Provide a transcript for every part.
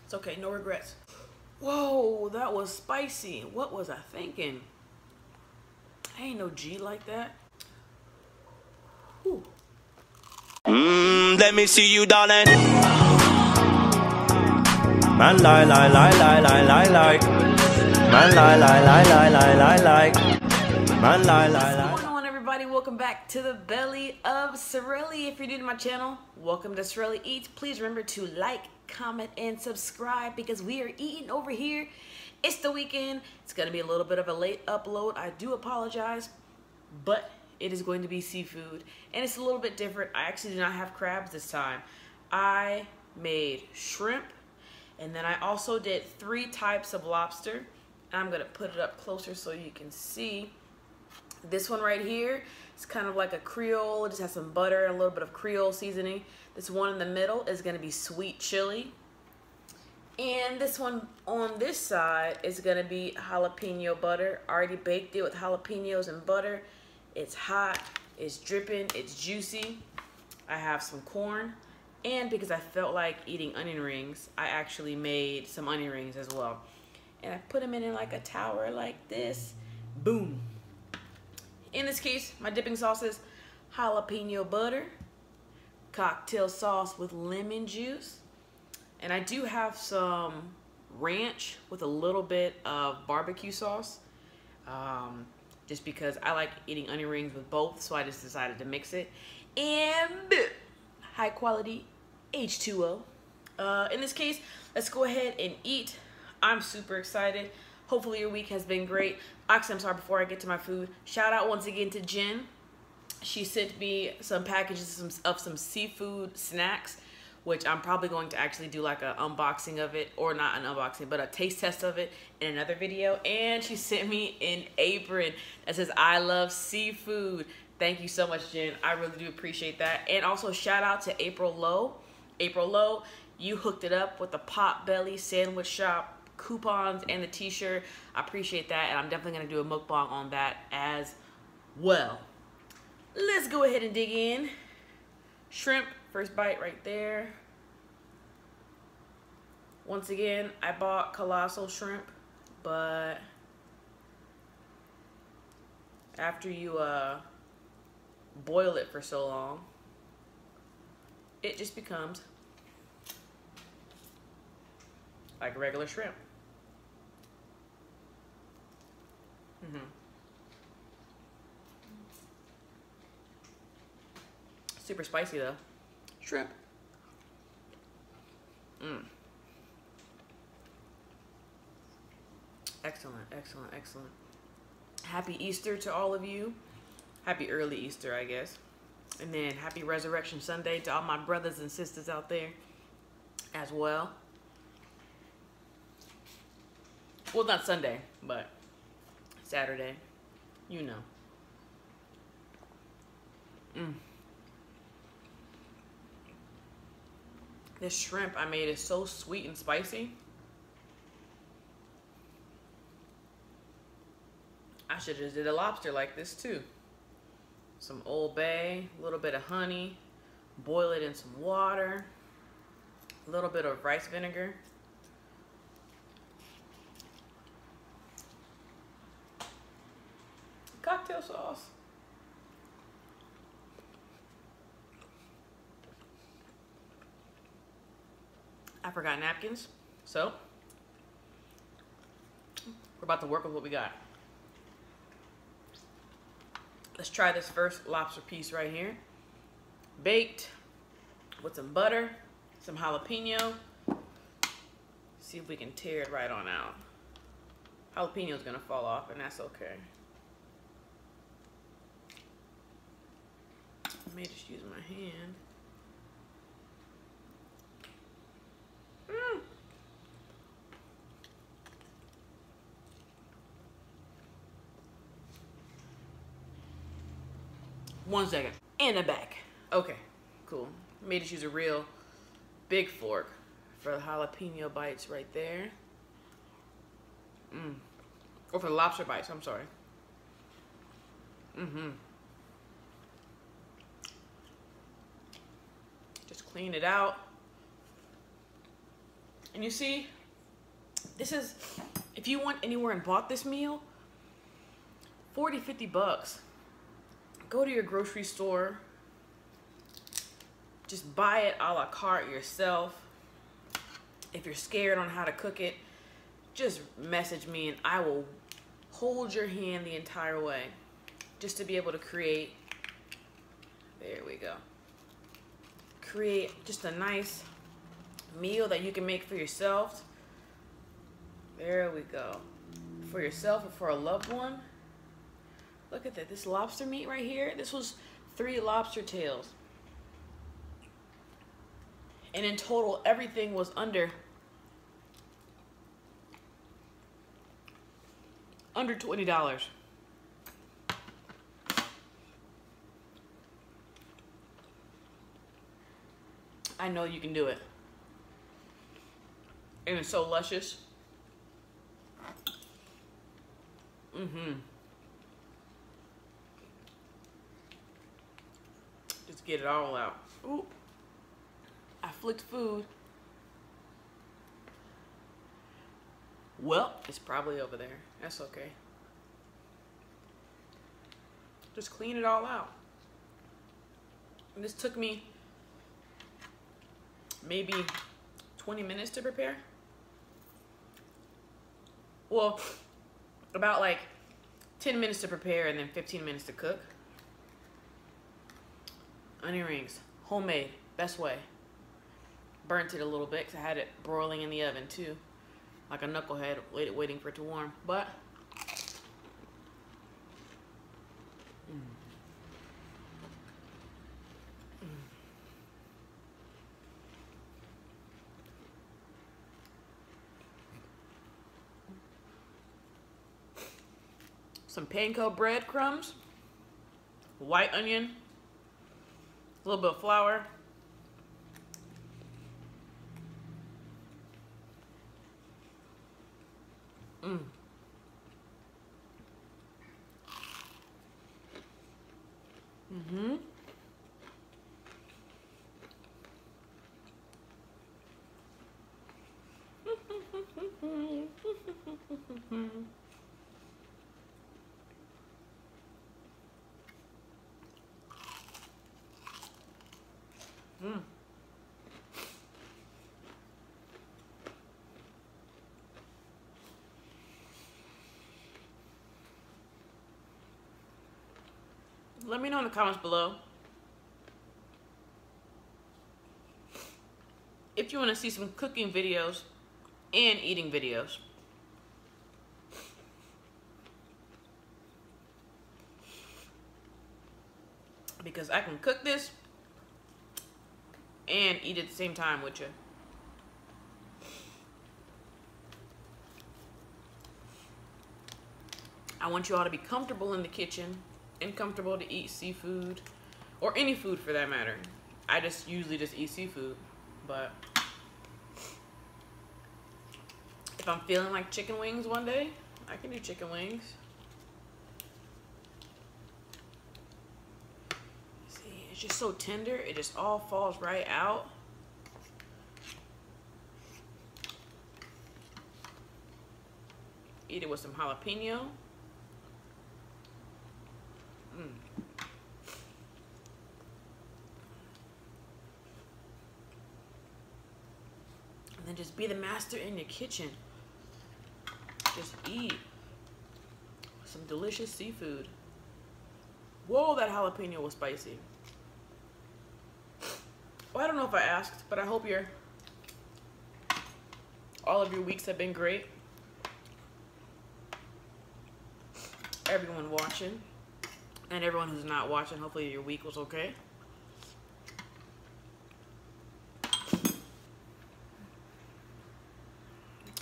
It's okay, no regrets. Whoa, that was spicy. What was I thinking? I ain't no G like that. Whew. Let me see you, darling. Man, lie. Man, lie. Man, lie. What's going on, everybody? Welcome back to the belly of Sareli. If you're new to my channel, welcome to Sareli Eats. Please remember to like, comment, and subscribe because we are eating over here. It's the weekend. It's going to be a little bit of a late upload. I do apologize, but it is going to be seafood, and it's a little bit different. I actually do not have crabs this time. I made shrimp, and then I also did 3 types of lobster. I'm going to put it up closer so you can see. This one right here is kind of like a Creole. It just has some butter and a little bit of Creole seasoning. This one in the middle is going to be sweet chili. And this one on this side is going to be jalapeno butter. I already baked it with jalapenos and butter. It's hot, it's dripping, it's juicy. I have some corn. And because I felt like eating onion rings, I actually made some onion rings as well. And I put them in like a tower like this. Boom. In this case, my dipping sauce is jalapeno butter, cocktail sauce with lemon juice, and I do have some ranch with a little bit of barbecue sauce, just because I like eating onion rings with both, so I just decided to mix it. And high quality H2O. In this case, let's go ahead and eat. I'm super excited. Hopefully your week has been great. Actually, I'm sorry, before I get to my food, shout out once again to Jen. She sent me some packages of some seafood snacks, which I'm probably going to actually do like an unboxing of it, or not an unboxing, but a taste test of it in another video. And she sent me an apron that says, "I love seafood." Thank you so much, Jen. I really do appreciate that. And also shout out to April Lowe. April Lowe, you hooked it up with the Potbelly Sandwich Shop coupons and the t-shirt. I appreciate that, and I'm definitely going to do a mukbang on that as well. Let's go ahead and dig in. Shrimp, first bite right there. Once again, I bought colossal shrimp, but after you boil it for so long, it just becomes like regular shrimp. Super spicy though. Shrimp. Excellent, excellent, excellent. Happy Easter to all of you. Happy early Easter, I guess. And then happy Resurrection Sunday to all my brothers and sisters out there as well. Well, not Sunday, but Saturday. You know. This shrimp I made is so sweet and spicy. I should have just did a lobster like this too. Some Old Bay, a little bit of honey, boil it in some water, a little bit of rice vinegar. Cocktail sauce. I forgot napkins, so we're about to work with what we got. Let's try this first lobster piece right here. Baked with some butter, some jalapeno. See if we can tear it right on out. Jalapeno's gonna fall off, and that's okay. I may just use my hand. One second. And I'm back. Okay, cool. May just use a real big fork for the jalapeno bites right there. Or for the lobster bites, I'm sorry. Just clean it out. And you see, this is, if you went anywhere and bought this meal, 40, 50 bucks. Go to your grocery store. Just buy it a la carte yourself. If you're scared on how to cook it, just message me and I will hold your hand the entire way. Just to be able to create, there we go. Create just a nice meal that you can make for yourself. There we go. For yourself or for a loved one. Look at that, this lobster meat right here. This was 3 lobster tails. And in total, everything was under $20. I know you can do it. And it's so luscious. Just get it all out. Ooh. I flicked food. Well, it's probably over there. That's okay. Just clean it all out. And this took me maybe 20 minutes to prepare. Well, about like 10 minutes to prepare and then 15 minutes to cook. Onion rings, homemade, best way. Burnt it a little bit because I had it broiling in the oven too. Like a knucklehead, waiting for it to warm. But some panko breadcrumbs, white onion, a little bit of flour, Let me know in the comments below if you want to see some cooking videos and eating videos. Because I can cook this and eat at the same time with you. I want you all to be comfortable in the kitchen and comfortable to eat seafood or any food for that matter. I just usually just eat seafood, but if I'm feeling like chicken wings one day, I can do chicken wings. See, it's just so tender, it just all falls right out. Eat it with some jalapeno. And then just be the master in your kitchen. Just eat some delicious seafood. Whoa, that jalapeno was spicy. Well, I don't know if I asked, but I hope all of your weeks have been great. Everyone watching and everyone who's not watching, hopefully your week was okay.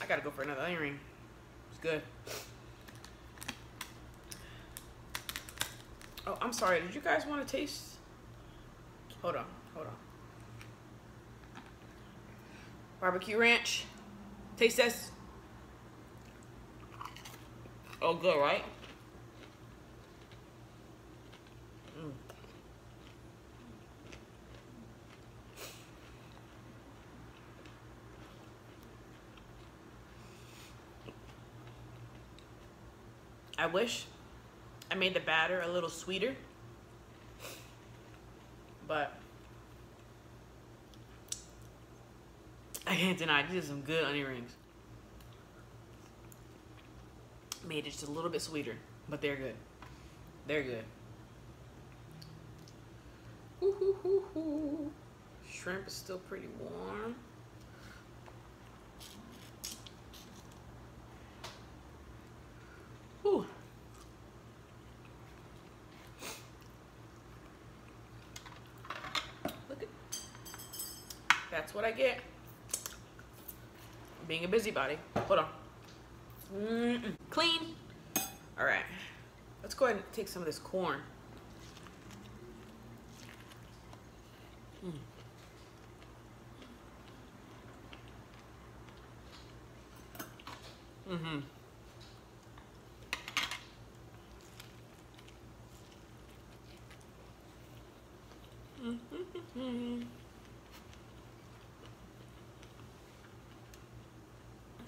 I gotta go for another onion ring. It's good. Oh, I'm sorry. Did you guys want to taste? Hold on. Barbecue ranch. Taste this. Oh, good, right? I wish I made the batter a little sweeter, but I can't deny these are some good onion rings. Made it just a little bit sweeter, but they're good. They're good. Ooh, ooh, ooh, ooh. Shrimp is still pretty warm. Ooh. Look at, that's what I get. Being a busybody. Hold on. Clean. All right. Let's go ahead and take some of this corn.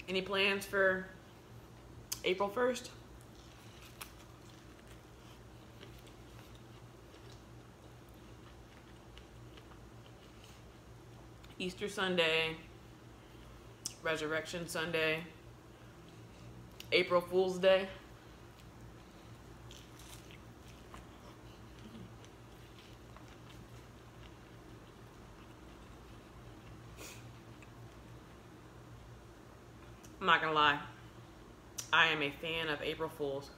Any plans for April 1st? Easter Sunday, Resurrection Sunday, April Fool's Day. I'm not gonna lie, I am a fan of April Fools.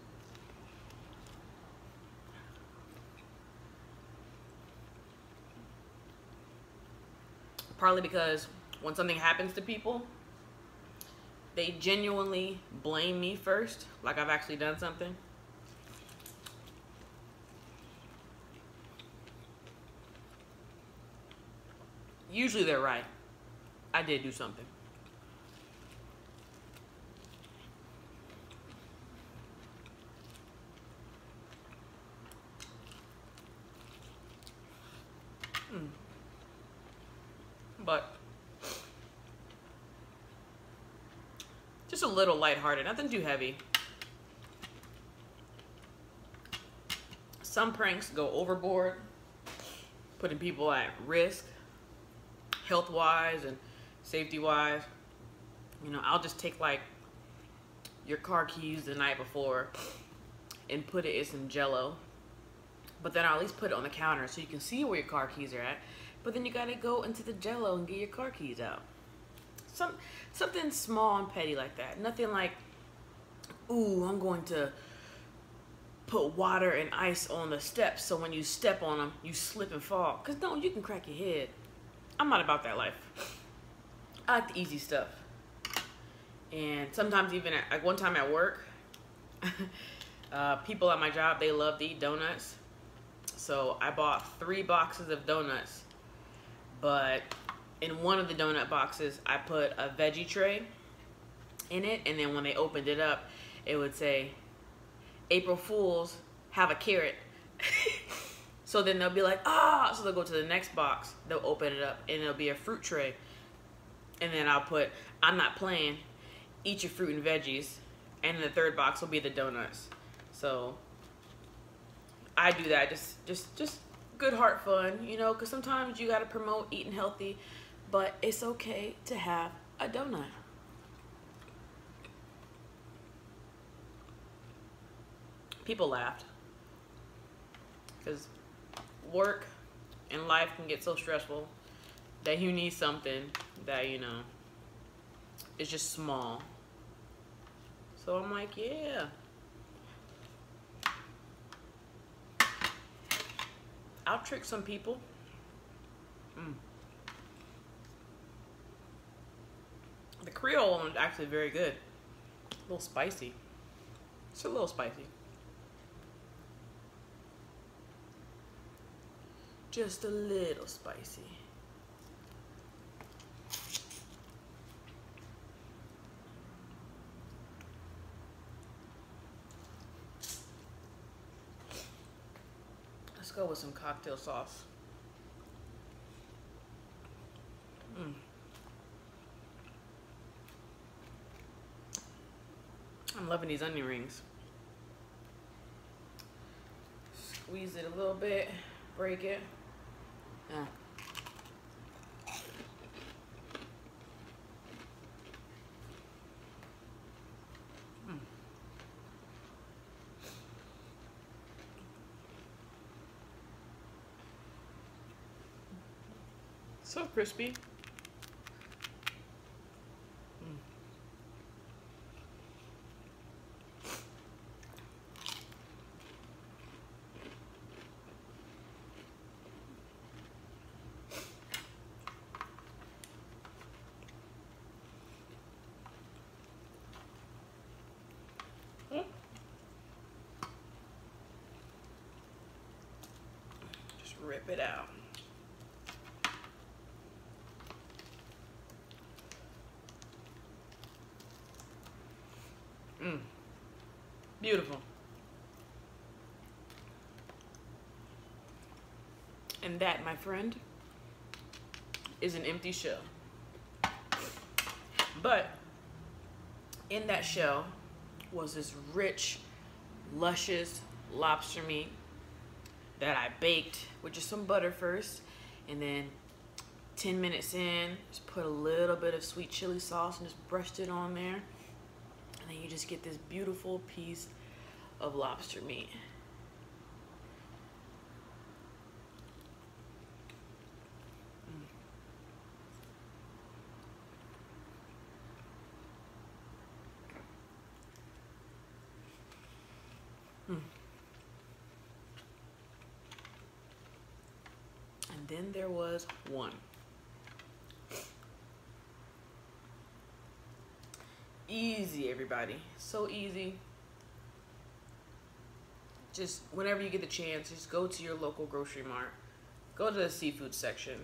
Partly because when something happens to people, they genuinely blame me first, like I've actually done something. Usually they're right. I did do something. But just a little lighthearted, nothing too heavy. Some pranks go overboard, putting people at risk, health-wise and safety-wise. You know, I'll just take like your car keys the night before and put it in some Jell-O. But then I'll at least put it on the counter so you can see where your car keys are at. But then you gotta go into the Jell-O and get your car keys out. Something small and petty like that. Nothing like, ooh, I'm going to put water and ice on the steps so when you step on them, you slip and fall. Because no, you can crack your head. I'm not about that life. I like the easy stuff. And sometimes even at, like one time at work, people at my job, they love to eat donuts. So I bought 3 boxes of donuts. But in one of the donut boxes, I put a veggie tray in it. And then when they opened it up, it would say, April Fools, have a carrot. So then they'll be like, ah. So they'll go to the next box. They'll open it up and it'll be a fruit tray. And then I'll put, I'm not playing, eat your fruit and veggies. And in the third box will be the donuts. So I do that, just good heart fun, you know, because sometimes you got to promote eating healthy, but it's okay to have a donut. People laughed because work and life can get so stressful that you need something that, you know, is just small. So I'm like, yeah. I'll trick some people. The Creole one is actually very good. A little spicy. It's a little spicy. Just a little spicy. Let's go with some cocktail sauce. I'm loving these onion rings. Squeeze it a little bit, break it. So crispy. Just rip it out. Beautiful. And that, my friend, is an empty shell. But in that shell was this rich, luscious lobster meat that I baked with just some butter first, and then 10 minutes in, just put a little bit of sweet chili sauce and just brushed it on there. And then you just get this beautiful piece of lobster meat. And then there was one. Easy, everybody. So easy. Just whenever you get the chance, just go to your local grocery mart, go to the seafood section,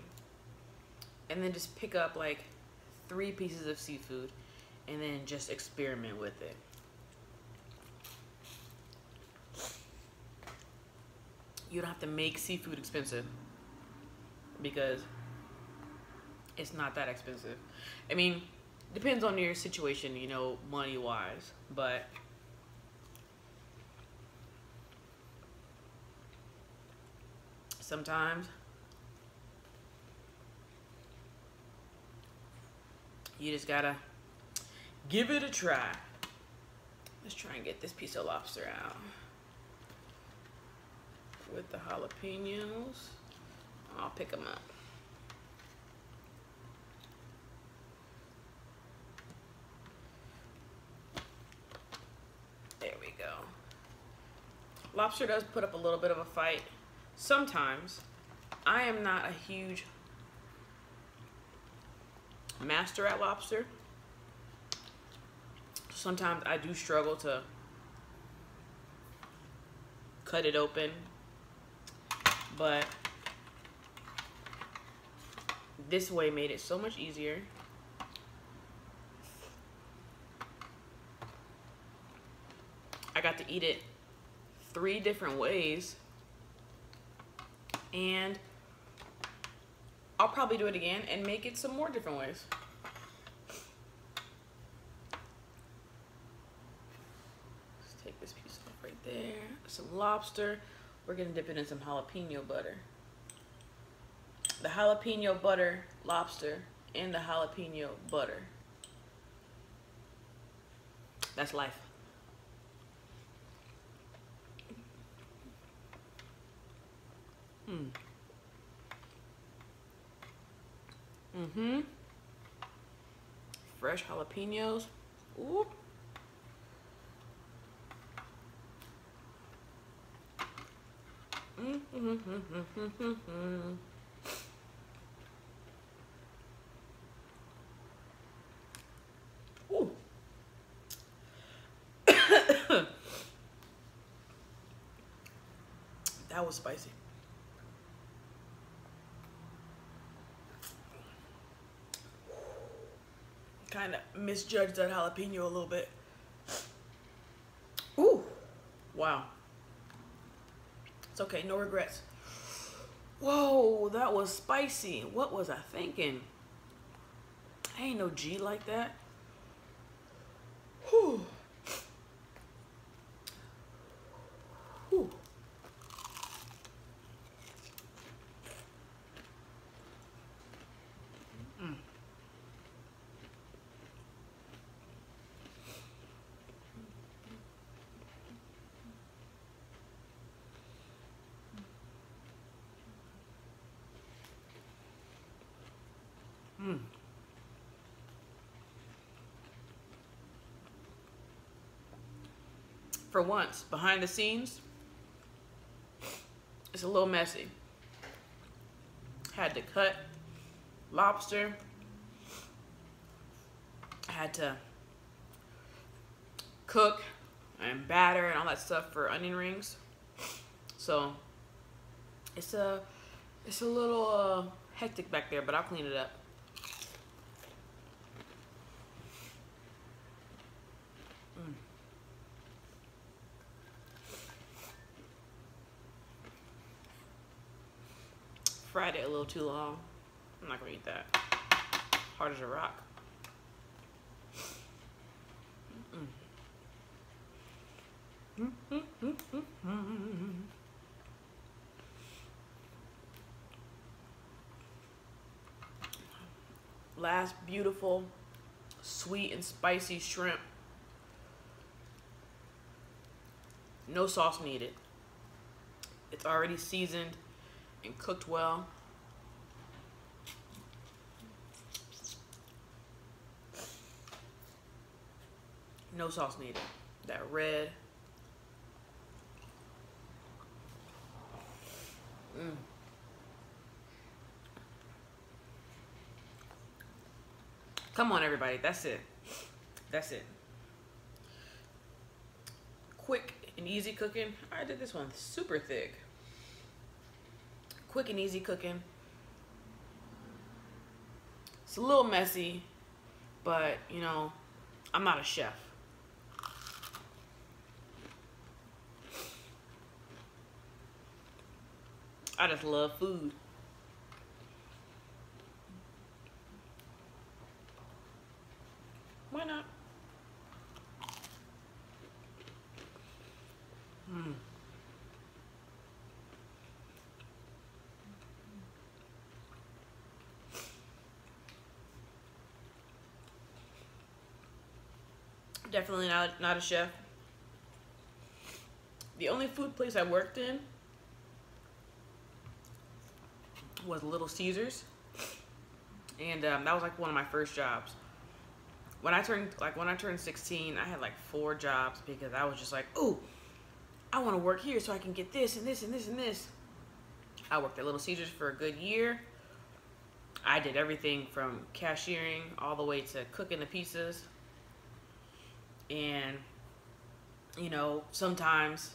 and then just pick up like 3 pieces of seafood and then just experiment with it. You don't have to make seafood expensive because it's not that expensive. I mean, depends on your situation, you know, money-wise, but sometimes you just gotta give it a try. Let's try and get this piece of lobster out with the jalapenos. I'll pick them up. There we go. Lobster does put up a little bit of a fight sometimes. I am not a huge master at lobster. Sometimes I do struggle to cut it open, but this way made it so much easier. I got to eat it 3 different ways, and I'll probably do it again and make it some more different ways. Let's take this piece off right there. Some lobster. We're gonna dip it in some jalapeno butter. The jalapeno butter lobster and the jalapeno butter. That's life. Fresh jalapenos. Ooh. Ooh. That was spicy. Kind of misjudged that jalapeno a little bit. Ooh, wow. It's okay, no regrets. Whoa, that was spicy. What was I thinking? I ain't no G like that. Whew. Whew. For once, behind the scenes, it's a little messy. Had to cut lobster. Had to cook and batter and all that stuff for onion rings. So it's a little hectic back there, but I'll clean it up. Fried it a little too long. I'm not gonna eat that. Hard as a rock. Last beautiful, sweet and spicy shrimp. No sauce needed. It's already seasoned and cooked well. No sauce needed. That red. Come on, everybody. That's it. That's it. Quick and easy cooking. I did this one super thick. Quick and easy cooking. It's a little messy, but you know, I'm not a chef. I just love food. Why not? Definitely not a chef. The only food place I worked in was Little Caesars, and that was like one of my first jobs. When I turned 16, I had like 4 jobs because I was just like, ooh, I want to work here so I can get this and this and this and this. I worked at Little Caesars for a good year. I did everything from cashiering all the way to cooking the pizzas. And, you know, sometimes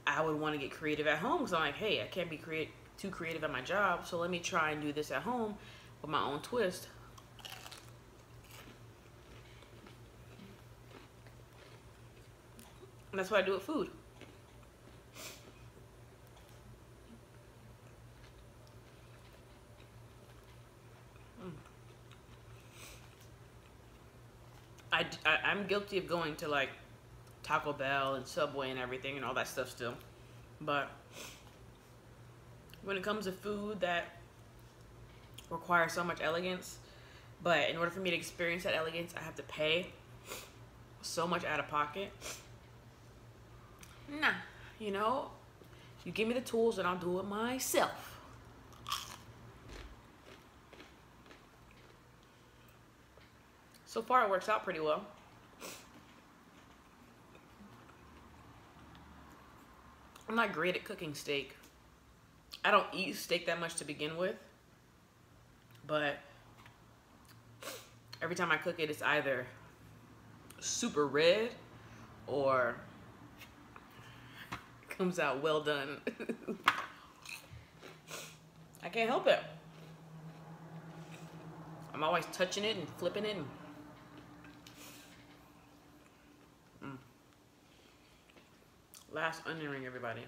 I would want to get creative at home because I'm like, hey, I can't be too creative at my job, so let me try and do this at home with my own twist. And that's what I do with food. I'm guilty of going to like Taco Bell and Subway and everything and all that stuff still. But when it comes to food that requires so much elegance, but in order for me to experience that elegance, I have to pay so much out of pocket. Nah, you know, you give me the tools and I'll do it myself. So far it works out pretty well. I'm not great at cooking steak. I don't eat steak that much to begin with, but every time I cook it, it's either super red or comes out well done. I can't help it. I'm always touching it and flipping it. Last onion ring, everybody.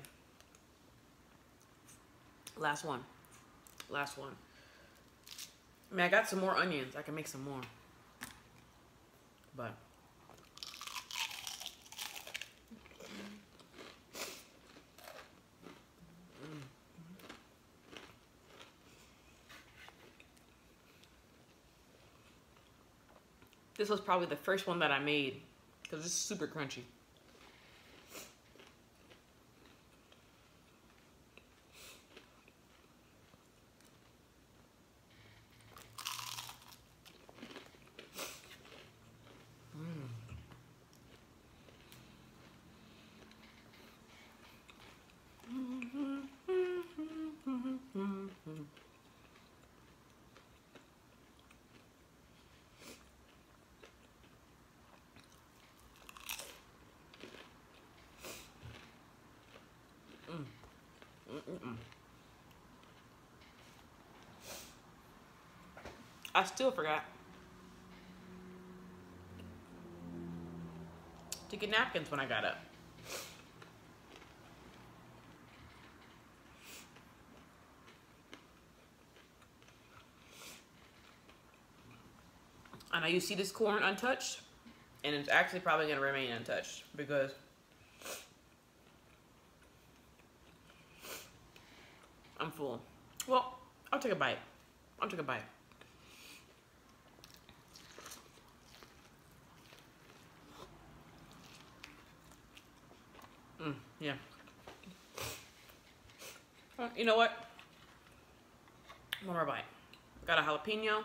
Last one. Last one. I mean, I got some more onions. I can make some more. But this was probably the first one that I made because it's super crunchy. I still forgot to get napkins when I got up. I know you see this corn untouched, and it's actually probably going to remain untouched because I'm full. Well, I'll take a bite. I'll take a bite. Yeah. You know what? One more bite. Got a jalapeno.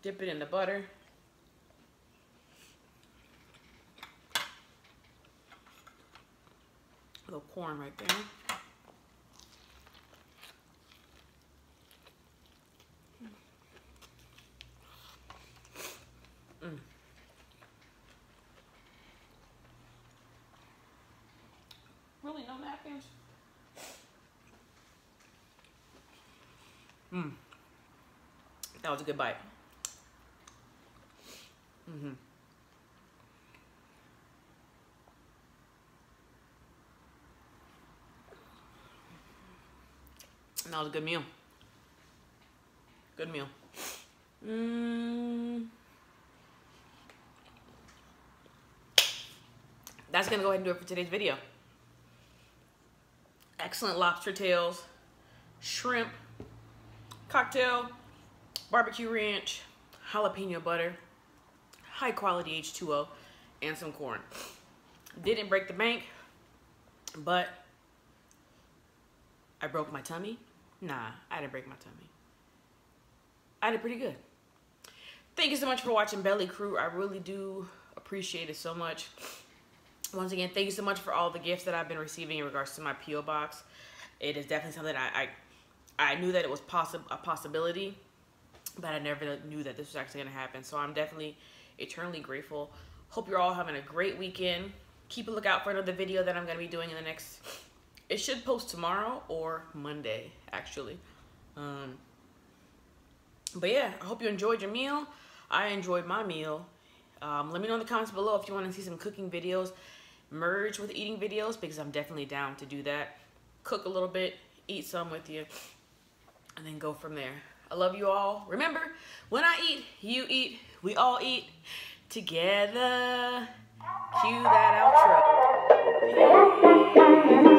Dip it in the butter. A little corn right there. Really, no napkins? That was a good bite. That was a good meal. Good meal. That's gonna go ahead and do it for today's video. Excellent lobster tails, shrimp, cocktail, barbecue ranch, jalapeno butter, high quality H2O, and some corn. Didn't break the bank, but I broke my tummy. Nah, I didn't break my tummy. I did pretty good. Thank you so much for watching Belly Crew. I really do appreciate it so much. Once again, thank you so much for all the gifts that I've been receiving in regards to my P.O. box. It is definitely something I knew that it was a possibility, but I never knew that this was actually going to happen. So I'm definitely eternally grateful. Hope you're all having a great weekend. Keep a lookout for another video that I'm going to be doing in the next... It should post tomorrow or Monday, actually. But yeah, I hope you enjoyed your meal. I enjoyed my meal. Let me know in the comments below if you want to see some cooking videos merge with eating videos, because I'm definitely down to do that. Cook a little bit, eat some with you, and then go from there. I love you all. Remember, when I eat, you eat, we all eat together. Cue that outro. Peace.